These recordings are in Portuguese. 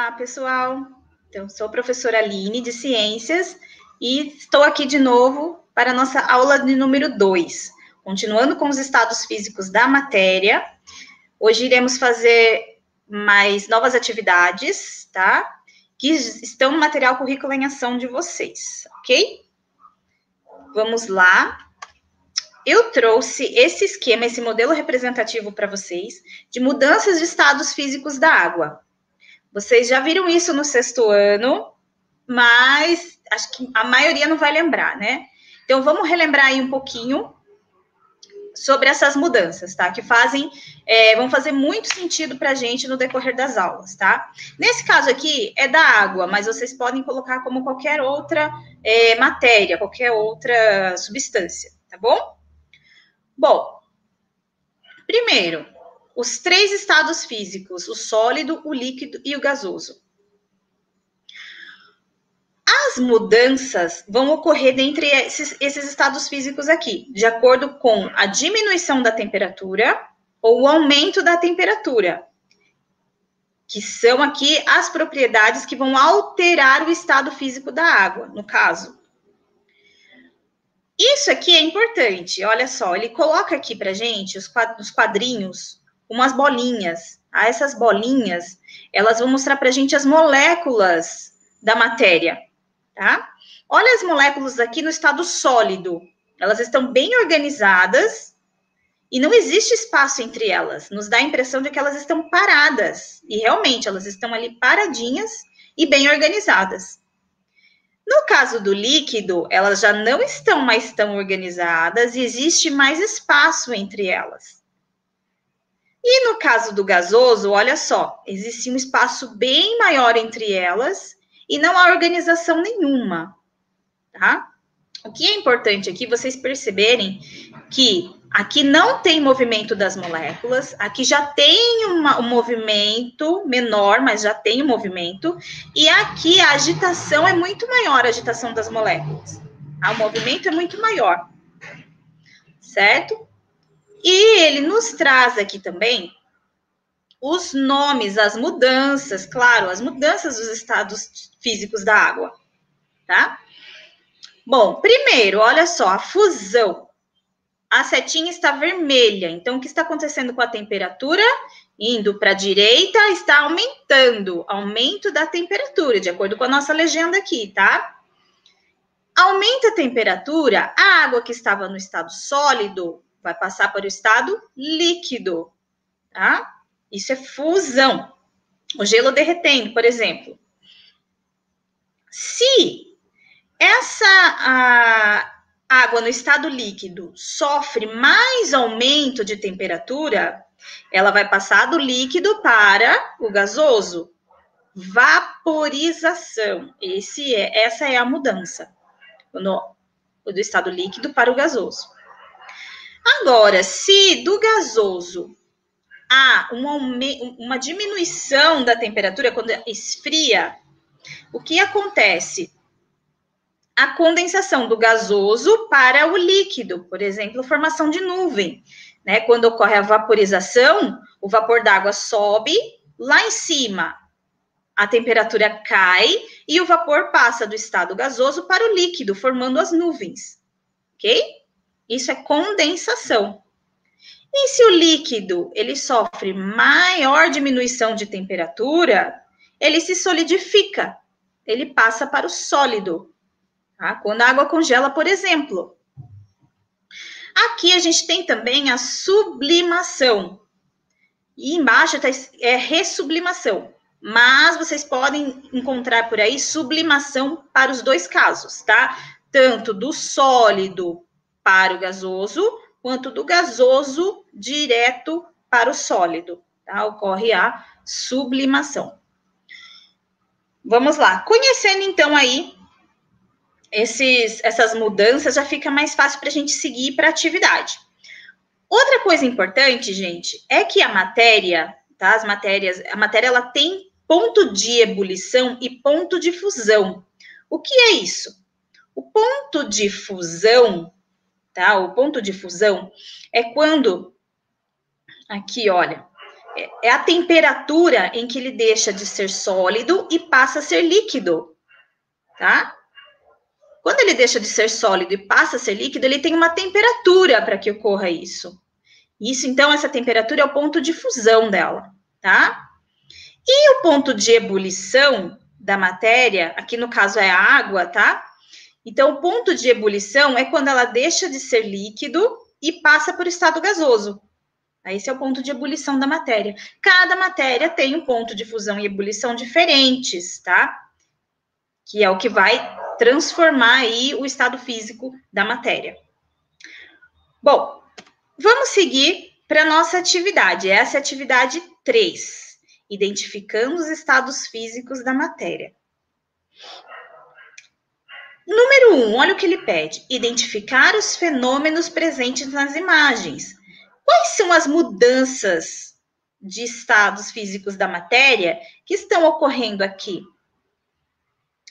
Olá, pessoal. Então, sou a professora Aline, de Ciências, e estou aqui de novo para a nossa aula de número 2. Continuando com os estados físicos da matéria, hoje iremos fazer mais novas atividades, tá? Que estão no material currículo em ação de vocês, ok? Vamos lá. Eu trouxe esse esquema, esse modelo representativo para vocês, de mudanças de estados físicos da água. Vocês já viram isso no 6º ano, mas acho que a maioria não vai lembrar, né? Então, vamos relembrar aí um pouquinho sobre essas mudanças, tá? Que vão fazer muito sentido para a gente no decorrer das aulas, tá? Nesse caso aqui, é da água, mas vocês podem colocar como qualquer outra matéria, qualquer outra substância, tá bom? Bom, primeiro, os 3 estados físicos, o sólido, o líquido e o gasoso. As mudanças vão ocorrer dentre esses estados físicos aqui, de acordo com a diminuição da temperatura ou o aumento da temperatura, que são aqui as propriedades que vão alterar o estado físico da água, no caso. Isso aqui é importante, olha só, ele coloca aqui pra gente, os quadrinhos, umas bolinhas. Essas bolinhas, elas vão mostrar pra gente as moléculas da matéria, tá? Olha as moléculas aqui no estado sólido. Elas estão bem organizadas e não existe espaço entre elas. Nos dá a impressão de que elas estão paradas. E realmente, elas estão ali paradinhas e bem organizadas. No caso do líquido, elas já não estão mais tão organizadas e existe mais espaço entre elas. E no caso do gasoso, olha só, existe um espaço bem maior entre elas e não há organização nenhuma, tá? O que é importante aqui vocês perceberem que aqui não tem movimento das moléculas, aqui já tem um movimento menor, mas já tem um movimento, e aqui a agitação é muito maior, a agitação das moléculas. O movimento é muito maior, certo? E ele nos traz aqui também os nomes, as mudanças, claro, as mudanças dos estados físicos da água, tá? Bom, primeiro, olha só, a fusão. A setinha está vermelha, então o que está acontecendo com a temperatura? Indo para a direita, está aumentando, aumento da temperatura, de acordo com a nossa legenda aqui, tá? Aumenta a temperatura, a água que estava no estado sólido vai passar para o estado líquido, tá? Isso é fusão. O gelo derretendo, por exemplo. Se essa água no estado líquido sofre mais aumento de temperatura, ela vai passar do líquido para o gasoso. Vaporização. Essa é a mudança do estado líquido para o gasoso. Agora, se do gasoso há uma diminuição da temperatura, quando esfria, o que acontece? A condensação do gasoso para o líquido, por exemplo, formação de nuvem, né? Quando ocorre a vaporização, o vapor d'água sobe, lá em cima a temperatura cai e o vapor passa do estado gasoso para o líquido, formando as nuvens, ok? Isso é condensação. E se o líquido ele sofre maior diminuição de temperatura, ele se solidifica, ele passa para o sólido. Tá? Quando a água congela, por exemplo. Aqui a gente tem também a sublimação. E embaixo é ressublimação. Mas vocês podem encontrar por aí sublimação para os dois casos, tá? Tanto do sólido para o gasoso, quanto do gasoso direto para o sólido. Tá? Ocorre a sublimação. Vamos lá. Conhecendo então aí essas mudanças, já fica mais fácil para a gente seguir para a atividade. Outra coisa importante, gente, é que a matéria, tá? A matéria ela tem ponto de ebulição e ponto de fusão. O que é isso? O ponto de fusão, tá? O ponto de fusão é quando, aqui, olha, é a temperatura em que ele deixa de ser sólido e passa a ser líquido, tá? Quando ele deixa de ser sólido e passa a ser líquido, ele tem uma temperatura para que ocorra isso. Isso, então, essa temperatura é o ponto de fusão dela, tá? E o ponto de ebulição da matéria, aqui no caso é a água, tá? Então, o ponto de ebulição é quando ela deixa de ser líquido e passa por estado gasoso. Esse é o ponto de ebulição da matéria. Cada matéria tem um ponto de fusão e ebulição diferentes, tá? Que é o que vai transformar aí o estado físico da matéria. Bom, vamos seguir para a nossa atividade. Essa é a atividade 3, identificando os estados físicos da matéria. Número 1, olha o que ele pede. Identificar os fenômenos presentes nas imagens. Quais são as mudanças de estados físicos da matéria que estão ocorrendo aqui?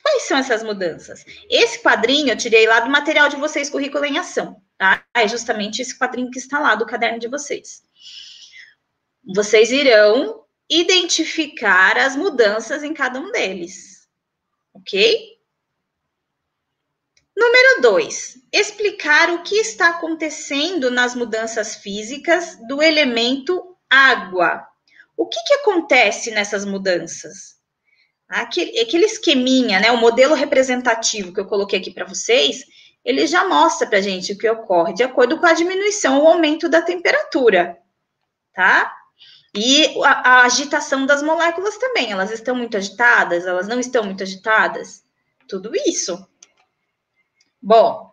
Quais são essas mudanças? Esse quadrinho eu tirei lá do material de vocês, Currículo em Ação, tá? É justamente esse quadrinho que está lá do caderno de vocês. Vocês irão identificar as mudanças em cada um deles, ok? Número 2, explicar o que está acontecendo nas mudanças físicas do elemento água. O que acontece nessas mudanças? Aquele esqueminha, né, o modelo representativo que eu coloquei aqui para vocês, ele já mostra para a gente o que ocorre de acordo com a diminuição ou aumento da temperatura, tá? E a agitação das moléculas também, elas estão muito agitadas, elas não estão muito agitadas? Tudo isso. Bom,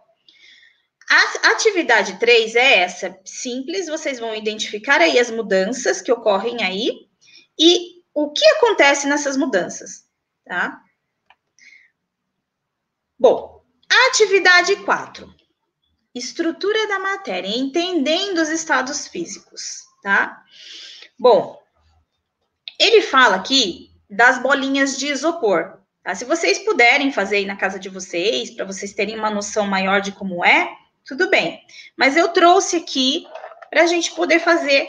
a atividade 3 é essa, simples, vocês vão identificar aí as mudanças que ocorrem aí e o que acontece nessas mudanças, tá? Bom, a atividade 4, estrutura da matéria, entendendo os estados físicos, tá? Bom, ele fala aqui das bolinhas de isopor, tá? Se vocês puderem fazer aí na casa de vocês, para vocês terem uma noção maior de como é, tudo bem. Mas eu trouxe aqui para a gente poder fazer,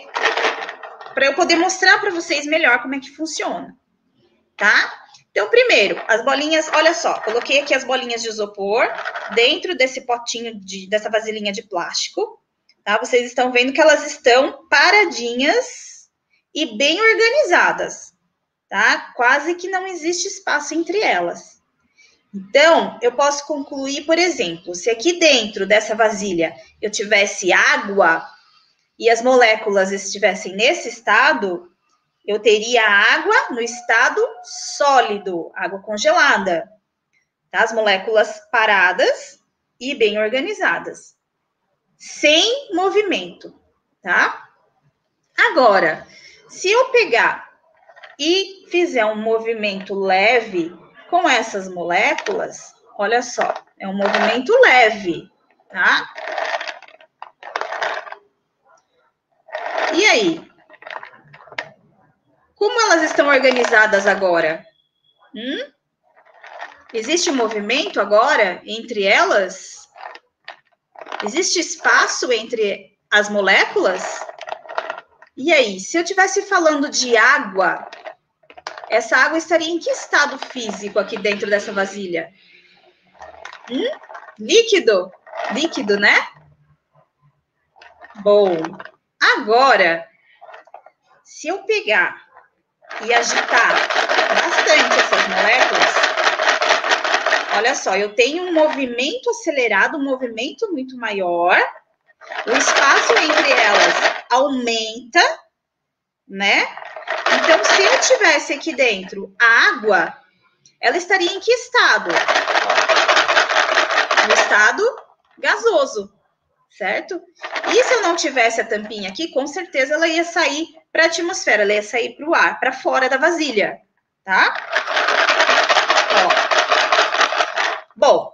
para eu poder mostrar para vocês melhor como é que funciona, tá? Então, primeiro, as bolinhas, olha só, coloquei aqui as bolinhas de isopor dentro desse potinho, dessa vasilhinha de plástico, tá? Vocês estão vendo que elas estão paradinhas e bem organizadas, tá? Quase que não existe espaço entre elas. Então, eu posso concluir, por exemplo, se aqui dentro dessa vasilha eu tivesse água e as moléculas estivessem nesse estado, eu teria água no estado sólido, água congelada, tá? As moléculas paradas e bem organizadas, sem movimento, tá? Agora, se eu pegar e fizer um movimento leve com essas moléculas, olha só, é um movimento leve, tá? E aí? Como elas estão organizadas agora? Existe movimento agora entre elas? Existe espaço entre as moléculas? E aí, se eu estivesse falando de água, essa água estaria em que estado físico aqui dentro dessa vasilha? Líquido? Líquido, né? Bom, agora, se eu pegar e agitar bastante essas moléculas, olha só, eu tenho um movimento acelerado, um movimento muito maior, o espaço entre elas aumenta, né? Então, se eu tivesse aqui dentro a água, ela estaria em que estado? No estado gasoso, certo? E se eu não tivesse a tampinha aqui, com certeza ela ia sair para a atmosfera, ela ia sair para o ar, para fora da vasilha, tá? Ó. Bom,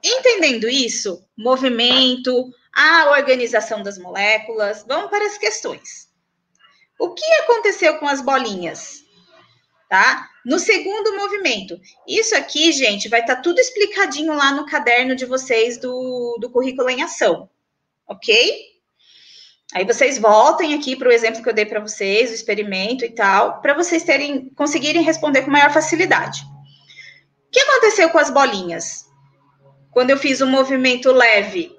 entendendo isso, movimento, a organização das moléculas, vamos para as questões. O que aconteceu com as bolinhas? Tá? No segundo movimento. Isso aqui, gente, vai estar tudo explicadinho lá no caderno de vocês do Currículo em Ação, ok? Aí vocês voltem aqui para o exemplo que eu dei para vocês, o experimento e tal, para vocês conseguirem responder com maior facilidade. O que aconteceu com as bolinhas? Quando eu fiz um movimento leve,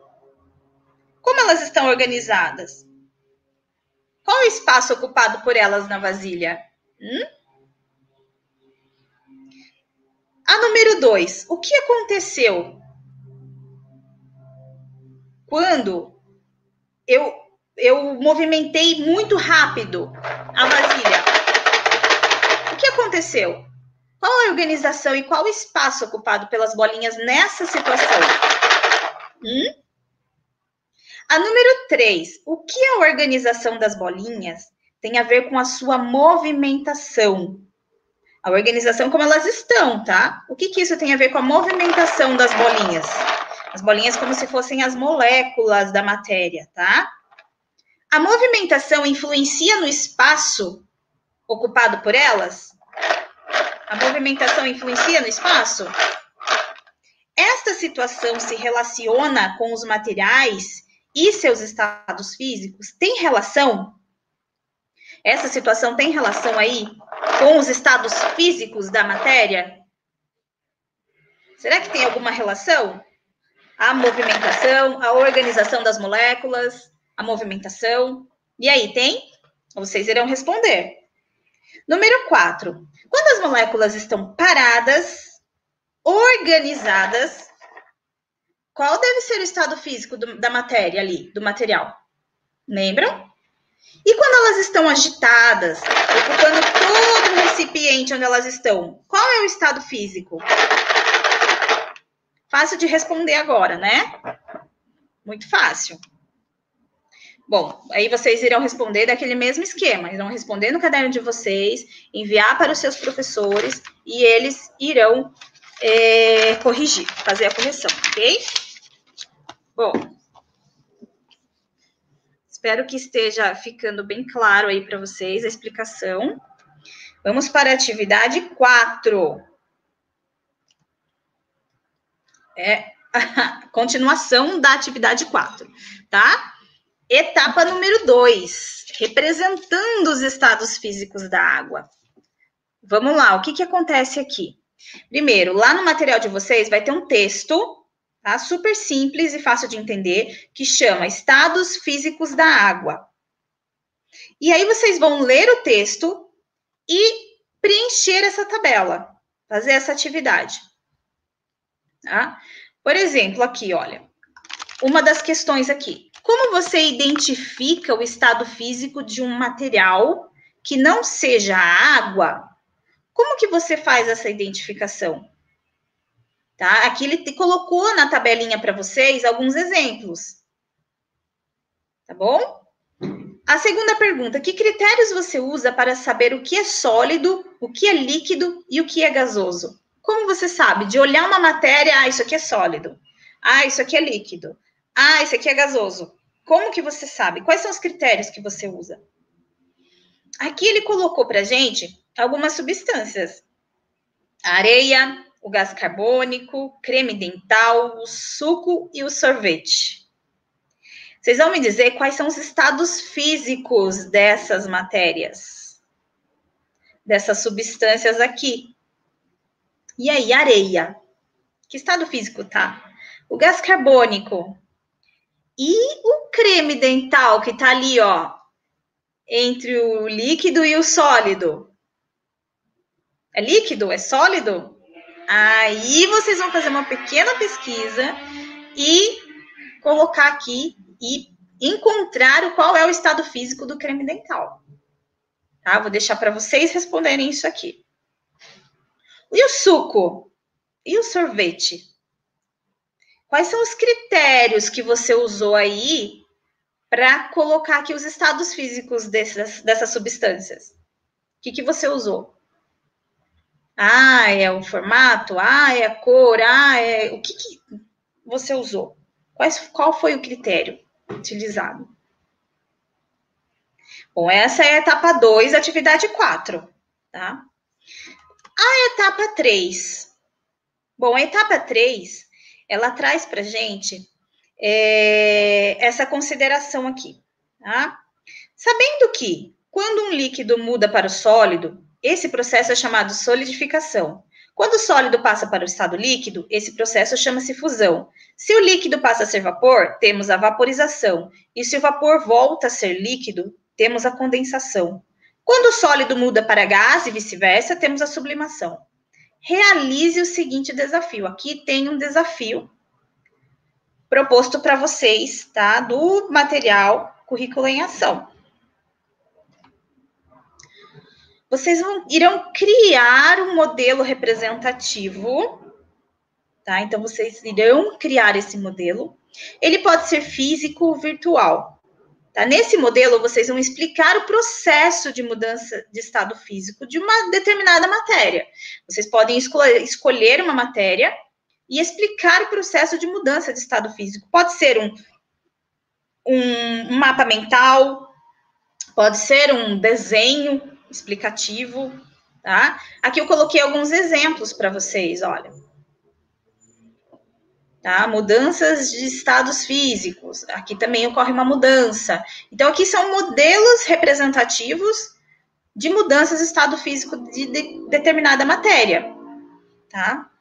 como elas estão organizadas? Qual o espaço ocupado por elas na vasilha? A número 2, o que aconteceu quando eu movimentei muito rápido a vasilha? O que aconteceu? Qual a organização e qual o espaço ocupado pelas bolinhas nessa situação? A número 3, o que a organização das bolinhas tem a ver com a sua movimentação? A organização como elas estão, tá? O que isso tem a ver com a movimentação das bolinhas? As bolinhas como se fossem as moléculas da matéria, tá? A movimentação influencia no espaço ocupado por elas? A movimentação influencia no espaço? Esta situação se relaciona com os materiais e seus estados físicos? Tem relação? Essa situação tem relação aí com os estados físicos da matéria? Será que tem alguma relação? A movimentação, a organização das moléculas, a movimentação. E aí, tem? Vocês irão responder. Número 4. Quando as moléculas estão paradas, organizadas, qual deve ser o estado físico da matéria ali, do material? Lembram? E quando elas estão agitadas, ocupando todo o recipiente onde elas estão, qual é o estado físico? Fácil de responder agora, né? Muito fácil. Bom, aí vocês irão responder daquele mesmo esquema, irão responder no caderno de vocês, enviar para os seus professores e eles irão corrigir, fazer a correção, ok? Bom, espero que esteja ficando bem claro aí para vocês a explicação. Vamos para a atividade 4. A continuação da atividade 4, tá? Etapa número 2, representando os estados físicos da água. Vamos lá, o que acontece aqui? Primeiro, lá no material de vocês vai ter um texto, tá? Super simples e fácil de entender, que chama Estados Físicos da Água. E aí vocês vão ler o texto e preencher essa tabela, fazer essa atividade. Tá? Por exemplo, aqui, olha, uma das questões aqui. Como você identifica o estado físico de um material que não seja água? Como que você faz essa identificação? Tá? Aqui ele colocou na tabelinha para vocês alguns exemplos. Tá bom? A segunda pergunta, que critérios você usa para saber o que é sólido, o que é líquido e o que é gasoso? Como você sabe? De olhar uma matéria, isso aqui é sólido. Isso aqui é líquido. Isso aqui é gasoso. Como que você sabe? Quais são os critérios que você usa? Aqui ele colocou para gente algumas substâncias. A areia, o gás carbônico, creme dental, o suco e o sorvete. Vocês vão me dizer quais são os estados físicos dessas matérias, dessas substâncias aqui. E aí, areia? Que estado físico tá? O gás carbônico e o creme dental que tá ali, ó, entre o líquido e o sólido. É líquido? É sólido? Aí vocês vão fazer uma pequena pesquisa e colocar aqui e encontrar qual é o estado físico do creme dental. Tá? Vou deixar para vocês responderem isso aqui. E o suco? E o sorvete? Quais são os critérios que você usou aí para colocar aqui os estados físicos dessas substâncias? O que você usou? É o formato? É a cor? O que você usou? Qual foi o critério utilizado? Bom, essa é a etapa 2, atividade 4, tá? A etapa 3. Bom, a etapa 3, ela traz pra gente essa consideração aqui, tá? Sabendo que, quando um líquido muda para o sólido, esse processo é chamado solidificação. Quando o sólido passa para o estado líquido, esse processo chama-se fusão. Se o líquido passa a ser vapor, temos a vaporização. E se o vapor volta a ser líquido, temos a condensação. Quando o sólido muda para gás e vice-versa, temos a sublimação. Realize o seguinte desafio. Aqui tem um desafio proposto para vocês, tá? Do material Currículo em Ação. Vocês irão criar um modelo representativo, tá? Então, vocês irão criar esse modelo. Ele pode ser físico ou virtual, tá? Nesse modelo, vocês vão explicar o processo de mudança de estado físico de uma determinada matéria. Vocês podem escolher uma matéria e explicar o processo de mudança de estado físico. Pode ser um mapa mental, pode ser um desenho explicativo, tá? Aqui eu coloquei alguns exemplos para vocês, olha. Tá? Mudanças de estados físicos. Aqui também ocorre uma mudança. Então, aqui são modelos representativos de mudanças de estado físico de determinada matéria, tá?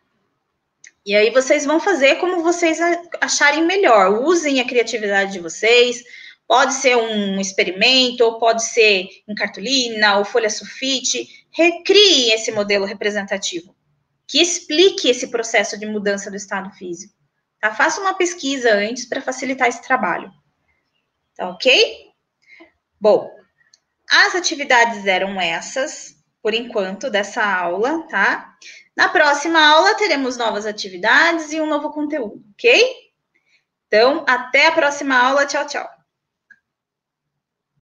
E aí vocês vão fazer como vocês acharem melhor. Usem a criatividade de vocês. Pode ser um experimento, ou pode ser em cartolina, ou folha sulfite. Recrie esse modelo representativo, que explique esse processo de mudança do estado físico. Tá? Faça uma pesquisa antes para facilitar esse trabalho. Tá ok? Bom, as atividades eram essas, por enquanto, dessa aula, tá? Na próxima aula, teremos novas atividades e um novo conteúdo, ok? Então, até a próxima aula. Tchau, tchau.